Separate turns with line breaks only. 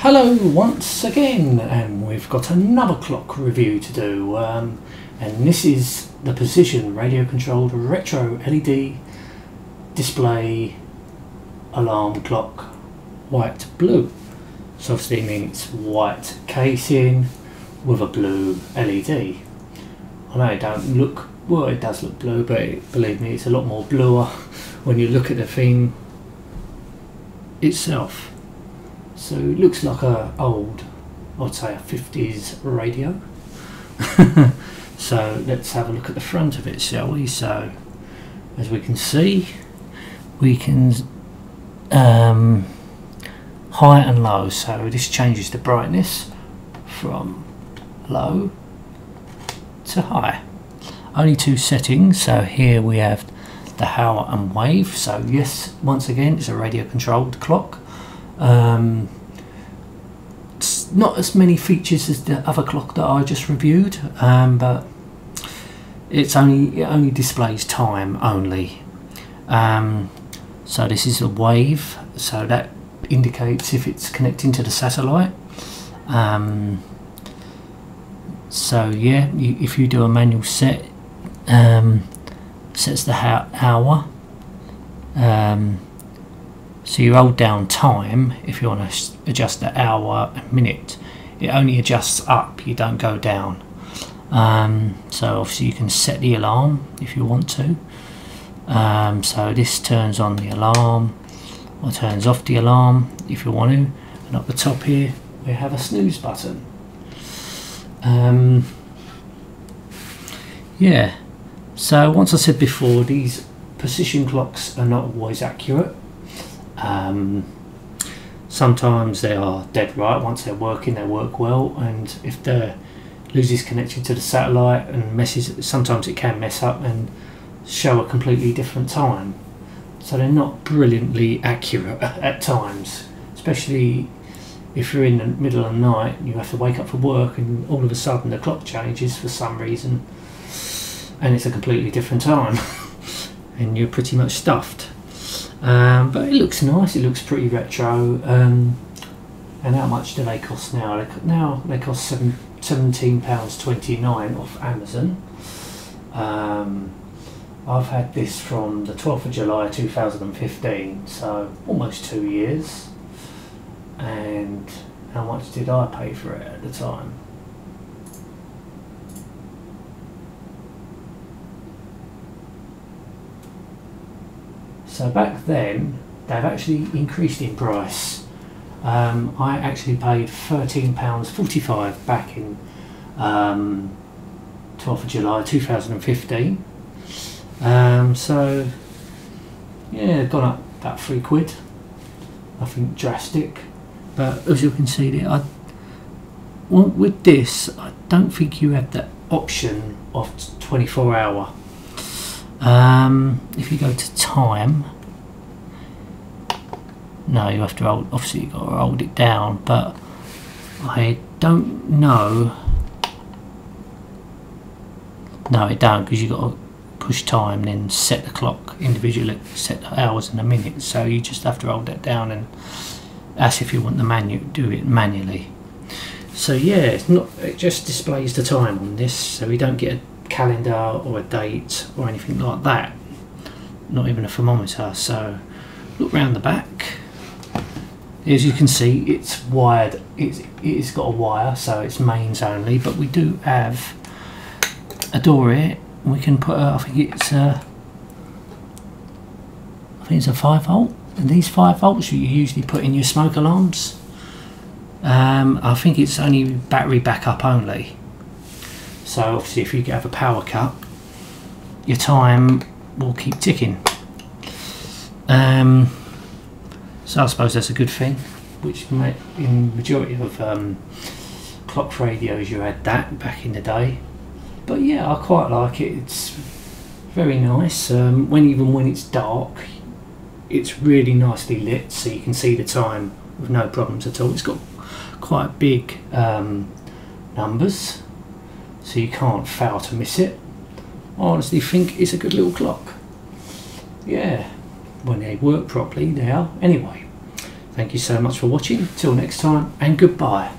Hello once again, and we've got another clock review to do, and this is the Precision radio controlled retro LED display alarm clock, white blue. So obviously it means white casing with a blue LED. I know it don't look, well, it does look blue, but believe me, it's a lot more bluer when you look at the thing itself. So it looks like a old, I'd say a 50s radio. So let's have a look at the front of it, shall we? So as we can see, we can high and low. So this changes the brightness from low to high. Only two settings. So here we have the hour and wave. So yes, once again, it's a radio controlled clock. It's not as many features as the other clock that I just reviewed, but it only displays time only. So this is a wave, so that indicates if it's connecting to the satellite. So yeah, if you do a manual set, sets the hour. So you hold down time if you want to adjust the hour and minute. It only adjusts up, you don't go down. So obviously you can set the alarm if you want to. So this turns on the alarm or turns off the alarm if you want to. And up the top here we have a snooze button. Yeah, so once I said before, these precision clocks are not always accurate. Sometimes they are dead right. Once they're working, they work well, and if the loses connection to the satellite and messes, sometimes it can mess up and show a completely different time. So they're not brilliantly accurate at times, especially if you're in the middle of the night and you have to wake up for work and all of a sudden the clock changes for some reason and it's a completely different time and you're pretty much stuffed. But it looks nice, it looks pretty retro. And how much do they cost now? Now they cost £17.29 off Amazon. I've had this from the 12th of July 2015, so almost 2 years. And how much did I pay for it at the time? So back then, they've actually increased in price. I actually paid £13.45 back in 12th of July 2015. So yeah, they've gone up about £3. Nothing drastic, but as you can see there, with this, I don't think you have the option of 24-hour. If you go to time, no, you have to hold, obviously you've got to hold it down, but I don't know. No, it don't, because you've got to push time and then set the clock individually, set the hours and the minutes, so you just have to hold that down, and that's if you want the do it manually. So yeah, it's not, it just displays the time on this, so we don't get a calendar or a date or anything like that, not even a thermometer. So look round the back, as you can see it's wired, it's got a wire, so it's mains only, but we do have a door here. We can put I think it's a 5 volt, and these 5 volts you usually put in your smoke alarms. I think it's only battery backup only. So obviously if you have a power cut, your time will keep ticking. So I suppose that's a good thing, which in majority of clock radios you had that back in the day. But yeah, I quite like it, it's very nice. Even when it's dark, it's really nicely lit, so you can see the time with no problems at all. It's got quite big numbers, so you can't fail to miss it. I honestly think it's a good little clock. Yeah, when they work properly they are. Anyway, Thank you so much for watching. Till next time, and goodbye.